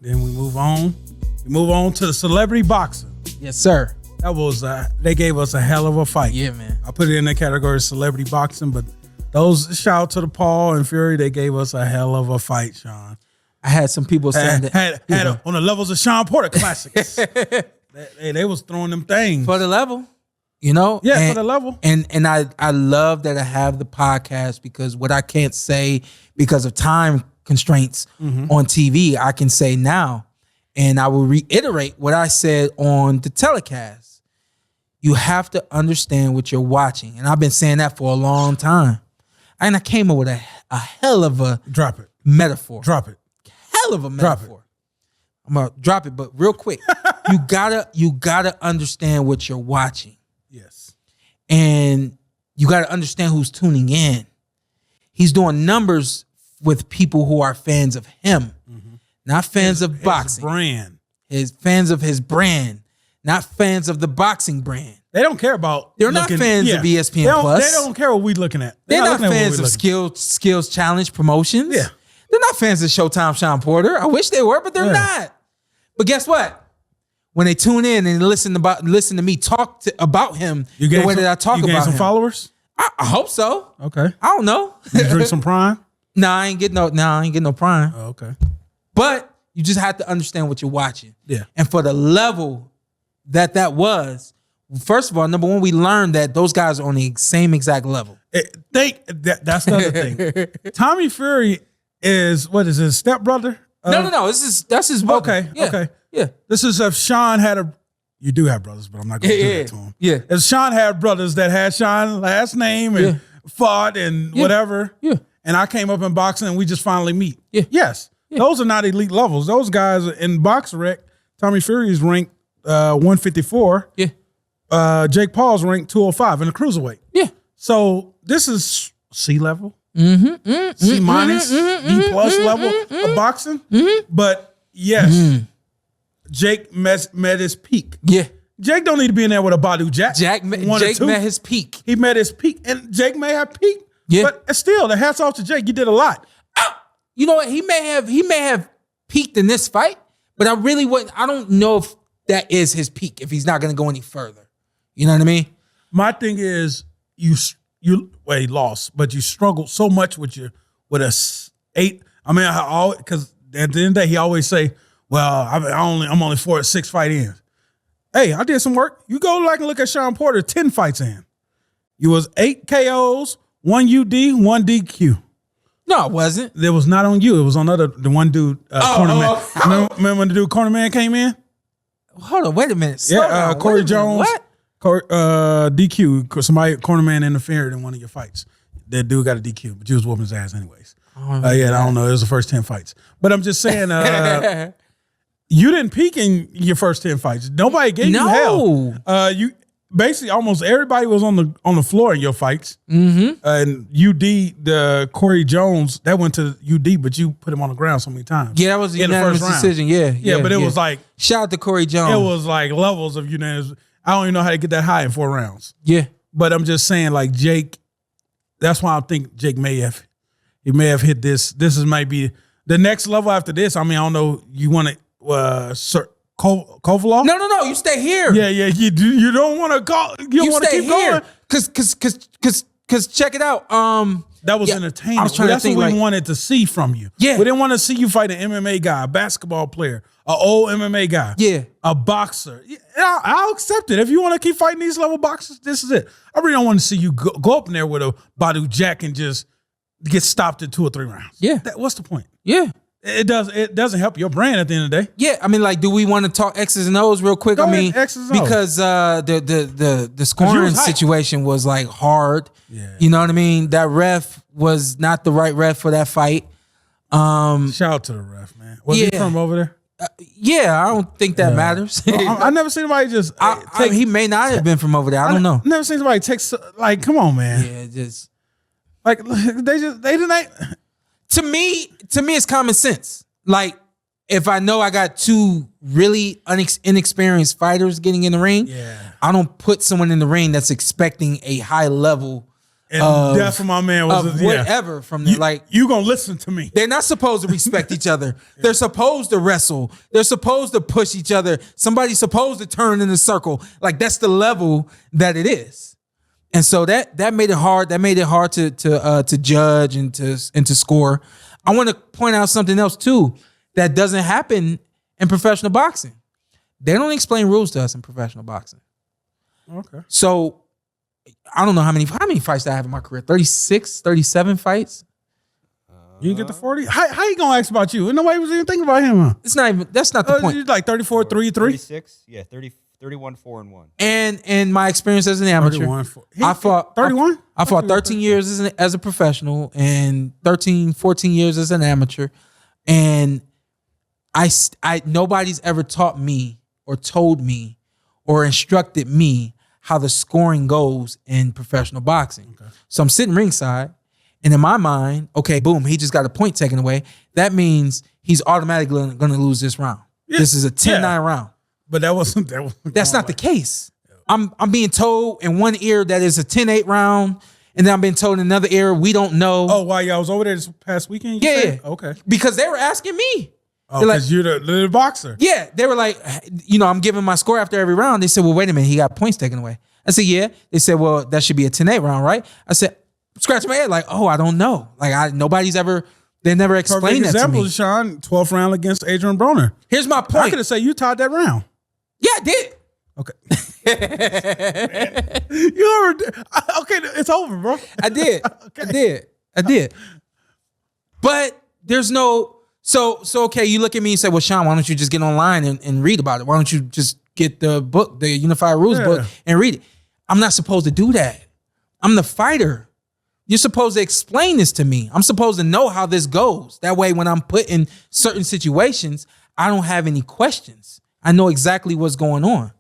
Then we move on. We move on to the celebrity boxing. Yes, sir. That was they gave us a hell of a fight. Yeah, man. I put it in the category of celebrity boxing, but those shout out to the Paul and Fury. They gave us a hell of a fight, Sean. I had some people saying that had on the levels of Shawn Porter classics. they was throwing them things for the level, you know. Yeah, for the level. And I love that I have the podcast because what I can't say because of time constraints on TV, I can say now. And I will reiterate what I said on the telecast. You have to understand what you're watching. And I've been saying that for a long time. And I came up with a hell of a metaphor. Drop it. Hell of a metaphor. I'm gonna drop it, but real quick. you gotta understand what you're watching. Yes. And you gotta understand who's tuning in. He's doing numbers with people who are fans of him. Not fans of boxing. His brand. His fans of his brand. Not fans of the boxing brand. They don't care about. They're not fans of ESPN Plus. They don't care what we looking at. They're not fans of Skills Challenge Promotions. Yeah. They're not fans of Showtime Shawn Porter. I wish they were, but they're not. But guess what? When they tune in and listen to me talk about him the way that I talk about him. You gain some followers? I hope so. Okay. I don't know. You drink some Prime? I ain't getting no Prime. Oh, okay. But you just have to understand what you're watching. Yeah. And for the level that was, first of all, number one, we learned that those guys are on the same exact level. That's the other thing. Tommy Fury is, what is his stepbrother? No. That's his brother. Okay. Yeah. Okay. Yeah. This is if Sean had you do have brothers, but I'm not going to do that to him. Yeah. If Sean had brothers that had Sean's last name and fought and whatever. Yeah. And I came up in boxing and we just finally meet. Yeah. Yes. Yeah. Those are not elite levels. Those guys in BoxRec, Tommy Fury is ranked 154. Yeah. Jake Paul's ranked 205 in the cruiserweight. Yeah. So this is C level, C minus, B plus level of boxing. But yes, Jake met his peak. Yeah. Jake don't need to be in there with a Badu Jack. Jake met his peak. He met his peak, and Jake may have peaked. Yeah. But still, the hats off to Jake. You did a lot. You know what? He may have peaked in this fight, but I don't know if that is his peak if he's not going to go any further. You know what I mean? My thing is he lost, but you struggled so much with a 8. I mean, because at the end of the day, he always say, "Well, I'm only 4 or 6 fight in." Hey, I did some work. You go and look at Shawn Porter, 10 fights in. You was 8 KOs, 1 UD, 1 DQ. No, it wasn't. It was not on you. It was on the one dude, Cornerman. Remember when the dude Cornerman came in? Hold on, wait a minute. Corey Jones. What? DQ. Somebody, Cornerman interfered in one of your fights. That dude got a DQ, but you was whooping his ass anyways. I don't know. It was the first 10 fights. But I'm just saying, you didn't peak in your first 10 fights. Nobody gave you hell. You basically almost everybody was on the floor in your fights. And UD, the Corey Jones, that went to UD, but you put him on the ground so many times. Yeah, that was a unanimous decision. Yeah, but it was like, shout out to Corey Jones. It was like levels of unanimous. I don't even know how to get that high in 4 rounds. Yeah, but I'm just saying, like Jake. That's why I think Jake may have hit this. This might be the next level after this. I mean, I don't know. You want to Sir Kovalov? No. You stay here. Yeah. You do. You don't want to go. You want to keep going. Cause check it out. That was entertaining. That's what we wanted to see from you. Yeah. We didn't want to see you fight an MMA guy, a basketball player, an old MMA guy. Yeah. A boxer. I'll accept it. If you want to keep fighting these level boxers, this is it. I really don't want to see you go up in there with a Badu Jack and just get stopped in 2 or 3 rounds. Yeah. What's the point? Yeah. It doesn't help your brand at the end of the day. Yeah, I mean, like, do we want to talk X's and O's real quick? Go ahead, X's and O's. Because the scoring situation was like hard. Yeah. You know what I mean? That ref was not the right ref for that fight. Shout out to the ref, man. Was he from over there? Yeah, I don't think that matters. I never seen somebody just. He may not have been from over there. I don't know. Never seen somebody take come on, man. Yeah, just like they didn't. To me, it's common sense. Like, if I know I got 2 really inexperienced fighters getting in the ring, I don't put someone in the ring that's expecting a high level And that's what my man was. Whatever from there. Like, you gonna listen to me. They're not supposed to respect each other. They're supposed to wrestle. They're supposed to push each other. Somebody's supposed to turn in a circle. Like, that's the level that it is. And so that made it hard. That made it hard to judge and to score. I want to point out something else too that doesn't happen in professional boxing. They don't explain rules to us in professional boxing. Okay. So I don't know how many fights did I have in my career. 36, 37 fights. You didn't get to 40? How you gonna ask about you? Nobody was even thinking about him, huh? That's not the point. You're like 34, 3, 3? 36? Yeah, 31, 4, and 1. And my experience as an amateur. 31, 31? I fought 13 years as a professional and 13, 14 years as an amateur. And I nobody's ever taught me or told me or instructed me how the scoring goes in professional boxing. Okay. So I'm sitting ringside, and in my mind, okay, boom, he just got a point taken away. That means he's automatically going to lose this round. Yeah. This is a 10-9 round. But that's not the case. I'm being told in one ear that it's a 10-8 round, and then I'm being told in another ear we don't know. Oh, while y'all was over there this past weekend? Yeah. Okay. Because they were asking me. Oh, because you're the boxer. Yeah. They were like, I'm giving my score after every round. They said, well, wait a minute, he got points taken away. I said, yeah. They said, well, that should be a 10-8 round, right? I said, scratch my head, like, oh, I don't know. Like, they never explained that to me. Example, Shawn, 12th round against Adrian Broner. Here's my point. I could have said you tied that round. Yeah, I did. Okay. Okay, it's over, bro. I did. Okay. I did. But there's no... So okay, you look at me and say, well, Shawn, why don't you just get online and read about it? Why don't you just get the book, the Unified Rules book, and read it? I'm not supposed to do that. I'm the fighter. You're supposed to explain this to me. I'm supposed to know how this goes. That way, when I'm put in certain situations, I don't have any questions. I know exactly what's going on.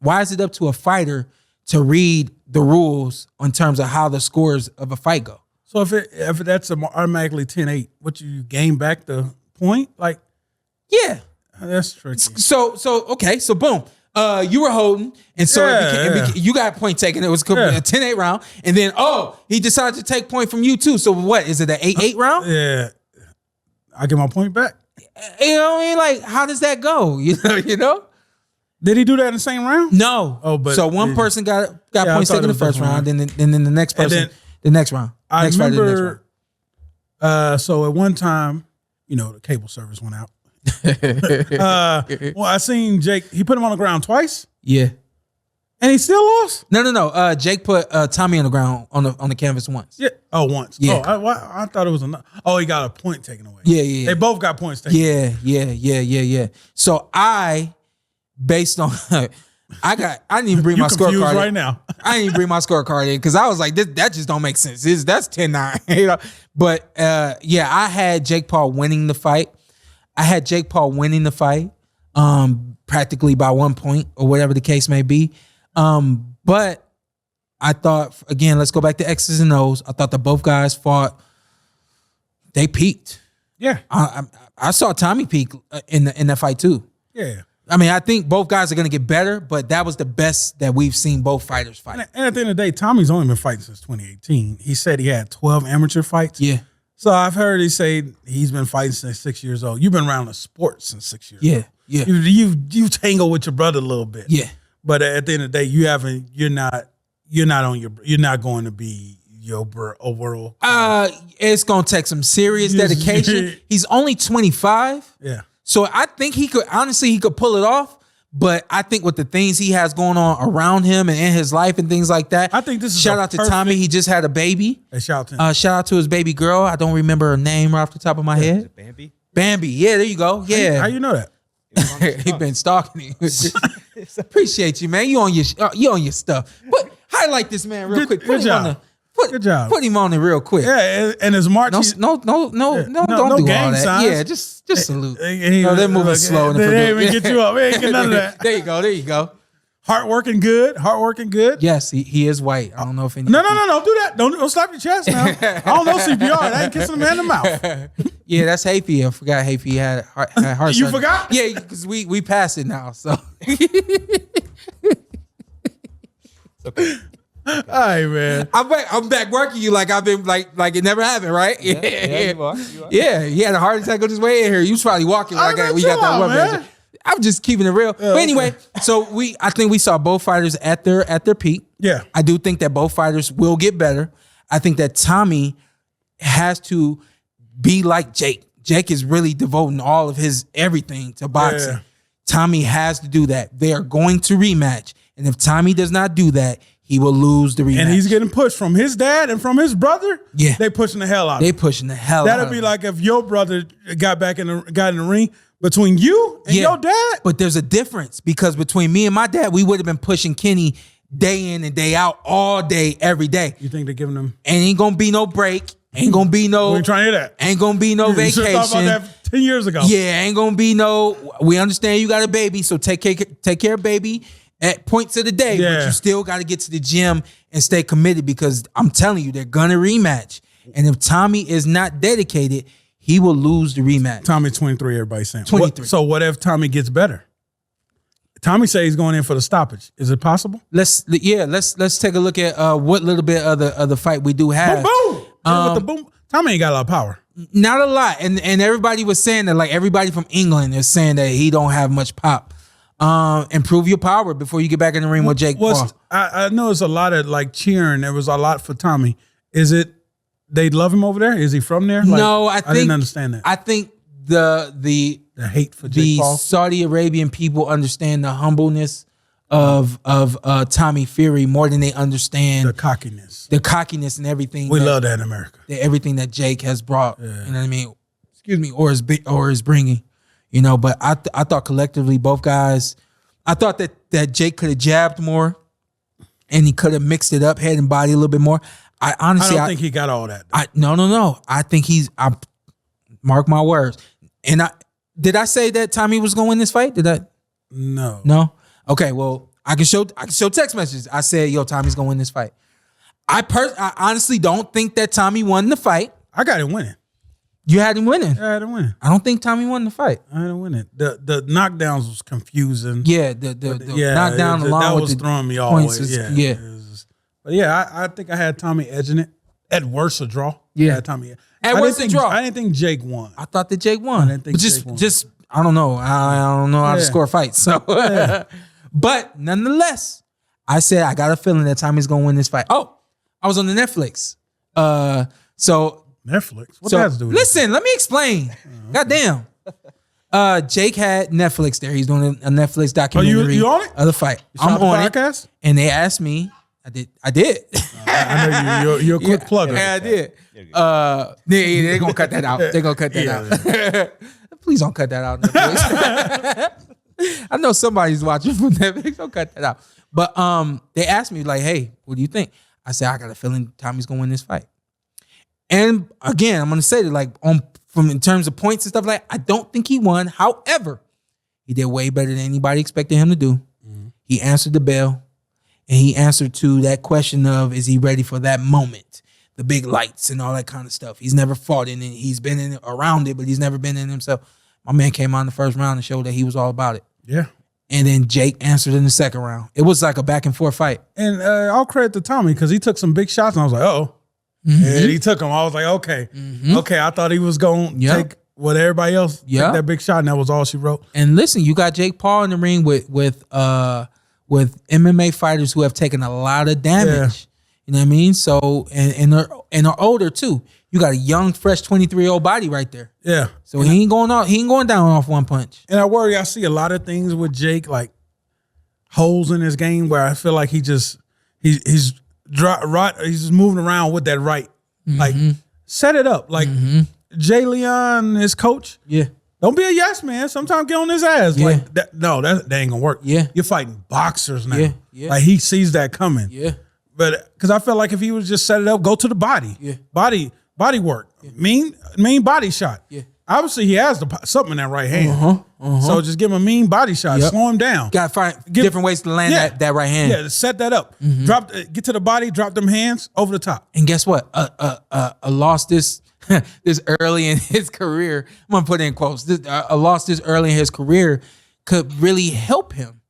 Why is it up to a fighter to read the rules in terms of how the scores of a fight go? So if that's automatically 10-8, what you gain back the point? Like, yeah, that's tricky. So okay, so boom, you were holding, and so you got a point taken. It was a 10-8 round, and then he decided to take point from you too. So what is it, an 8-8 round? Yeah, I get my point back. You know what I mean? Like, how does that go? You know? Did he do that in the same round? No. Oh, but so one person got points taken in the first round, and then the next person the next round. I remember. So at one time, the cable service went out. Well, I seen Jake. He put him on the ground twice. Yeah, and he still lost. No. Jake put Tommy on the ground on the canvas once. Yeah. Oh, once. Yeah. Oh, I thought it was another. Oh, he got a point taken away. Yeah. They both got points taken. Yeah. So based on I didn't even bring my scorecard right now. I didn't even bring my scorecard in because I was like, that just don't make sense. That's 10-9. But I had Jake Paul winning the fight. Practically by 1 point or whatever the case may be. But I thought, again, let's go back to X's and O's. I thought that both guys fought. They peaked. Yeah. I saw Tommy peak in that fight too. Yeah. I mean, I think both guys are going to get better, but that was the best that we've seen both fighters fight. And at the end of the day, Tommy's only been fighting since 2018. He said he had 12 amateur fights. Yeah. So I've heard he say he's been fighting since 6 years old. You've been around the sport since 6 years old. Yeah. You tangle with your brother a little bit. Yeah. But at the end of the day, you're not going to be your world. It's going to take some serious dedication. He's only 25. Yeah. So I think he could pull it off, but I think with the things he has going on around him and in his life and things like that. I think this is shout out to Tommy. He just had a baby. Hey, shout out to his baby girl. I don't remember her name right off the top of my head. Is it Bambi? Bambi. Yeah, there you go. Yeah. How you know that? He been stalking me. Appreciate you, man. You on your stuff. But highlight this man real quick. Good job. Good job. Put him on it real quick. Yeah, and his march. No, don't do all that. Signs. Yeah, just salute. They're moving slow. They ain't even get you up. We ain't get none of that. There you go. Heart working good. Yes, he is white. I don't know if any. No, don't do that. Don't slap your chest now. I don't know CPR. I ain't kissing a man in the mouth. Yeah, that's Hafey. I forgot Hafey had heart You surgery. forgot? Yeah, because we passed it now. So. Okay. All right, man. I'm back working you like I've been like it never happened, right? Yeah, you are. You are. Yeah, he had a heart attack on his way in here. You was probably walking like we got that one man. I'm just keeping it real. But anyway, so I think we saw both fighters at their peak. Yeah. I do think that both fighters will get better. I think that Tommy has to be like Jake. Jake is really devoting all of his everything to boxing. Yeah. Tommy has to do that. They are going to rematch. And if Tommy does not do that, he will lose the rematch. And he's getting pushed from his dad and from his brother. Yeah. They pushing the hell out of him. They pushing the hell out of him. That'd be like if your brother got in the ring between you and your dad. But there's a difference because between me and my dad, we would have been pushing Kenny day in and day out, all day, every day. You think they're giving them? And ain't gonna be no break. Ain't gonna be no. We ain't trying to hear that. Ain't gonna be no vacation. You should have thought about that 10 years ago. Yeah, ain't gonna be no. We understand you got a baby, so take care of baby at points of the day. Yeah. But you still got to get to the gym and stay committed because I'm telling you, they're gonna rematch. And if Tommy is not dedicated, he will lose the rematch. Tommy's 23. Everybody's saying 23. So what if Tommy gets better? Tommy says he's going in for the stoppage. Is it possible? Let's take a look at what little bit of the fight we do have. Boom, boom. With the boom. Tommy ain't got a lot of power. Not a lot, and everybody was saying that, like everybody from England is saying that he don't have much pop. Improve your power before you get back in the ring with Jake Paul. I know it's a lot of like cheering. There was a lot for Tommy. Is it they love him over there? Is he from there? Like, no, I didn't understand that. I think the hate for Jake Paul. Saudi Arabian people understand the humbleness of Tommy Fury more than they understand the cockiness and everything. We love that in America. Everything that Jake has brought. Yeah. You know what I mean? Excuse me, or is bringing. You know, but I thought collectively both guys. I thought that Jake could have jabbed more, and he could have mixed it up, head and body a little bit more. I don't think he got all that. No. I think I mark my words. And did I say that Tommy was going to win this fight? Did I? No. Okay. Well, I can show text messages. I said, "Yo, Tommy's going to win this fight." I honestly don't think that Tommy won the fight. I got him winning. You had him winning. I had him winning. I don't think Tommy won the fight. I had him winning. The knockdowns was confusing. Yeah, the knockdown along that with was the throwing me all points. But yeah, I think I had Tommy edging it. At worst, a draw. Yeah, I had Tommy. At worst, a draw. I didn't think Jake won. I thought that Jake won. I didn't think Jake won. Just I don't know. I don't know how to score fights. So, but nonetheless, I said I got a feeling that Tommy's gonna win this fight. Oh, I was on the Netflix. So Netflix. What that has to do with listen, let me explain. Goddamn. Jake had Netflix there. He's doing a Netflix documentary. You on it? Of the fight. I'm on podcast? it. And they asked me. I did. I know you're a quick plugger. Yeah, I did. They're gonna cut that out. They're gonna cut that out. Please don't cut that out. I know somebody's watching from Netflix. Don't cut that out. But they asked me like, "Hey, what do you think?" I said, "I got a feeling Tommy's gonna win this fight." And again, I'm gonna say that like in terms of points and stuff, like I don't think he won. However, he did way better than anybody expected him to do. Mm-hmm. He answered the bell, and he answered to that question of is he ready for that moment, the big lights and all that kind of stuff. He's never fought in it. He's been in around it, but he's never been in himself. My man came on the first round and showed that he was all about it. Yeah. And then Jake answered in the second round. It was like a back and forth fight. And I'll credit to Tommy because he took some big shots, and I was like, "Oh." Mm-hmm. And he took them. I was like, okay. Mm-hmm. Okay, I thought he was going to take what everybody else took that big shot, and that was all she wrote. And listen, you got Jake Paul in the ring with MMA fighters who have taken a lot of damage. Yeah. You know what I mean? So and are older too. You got a young, fresh 23-year-old body right there. Yeah. So he ain't going down off one punch. And I worry I see a lot of things with Jake, like holes in his game where I feel like he's just moving around with that right. Mm-hmm. Like, set it up. Like, Jay Leon, his coach. Yeah. Don't be a yes man. Sometimes get on his ass. Yeah. Like, that ain't gonna work. Yeah. You're fighting boxers now. Yeah. Yeah. Like, he sees that coming. Yeah. But, because I felt like if he was just set it up, go to the body. Yeah. Body work. Yeah. Mean body shot. Yeah. Obviously, he has something in that right hand. So just give him a mean body shot. Yep. Slow him down. Got to find different ways to land that right hand. Yeah, set that up. Mm-hmm. Get to the body, drop them hands over the top. And guess what? A loss this early in his career, I'm going to put in quotes, a loss this early in his career could really help him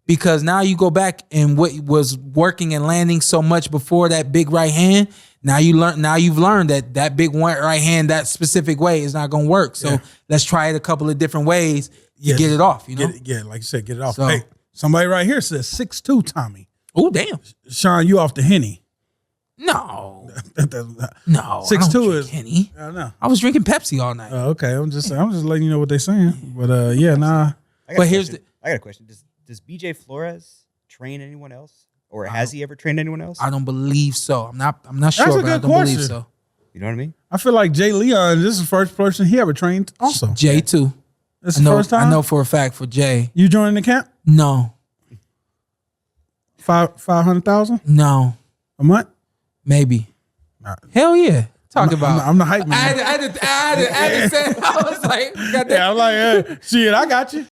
because now you go back and what was working and landing so much before that big right hand. Now you've learned that big one right hand that specific way is not going to work. So let's try it a couple of different ways to get it off. You know, like you said, get it off. So, hey, somebody right here says 6'2", Tommy. Oh damn, Shawn, you off the Henny? No, no. 6'2" is Henny. I don't know. I was drinking Pepsi all night. Okay, I'm just letting you know what they're saying. But yeah, nah. I got a question. Does BJ Flores train anyone else? Or has he ever trained anyone else? I don't believe so. I'm not sure, That's a but I good don't question. believe so. You know what I mean? I feel like Jay Leon, this is the first person he ever trained also. Jay too. This is the first time? I know for a fact for Jay. You joining the camp? No. 500,000 No. a month? Maybe. Nah. Hell yeah. About. I'm the hype man. I had to say. I was like, yeah, I'm like, hey, shit, I got you.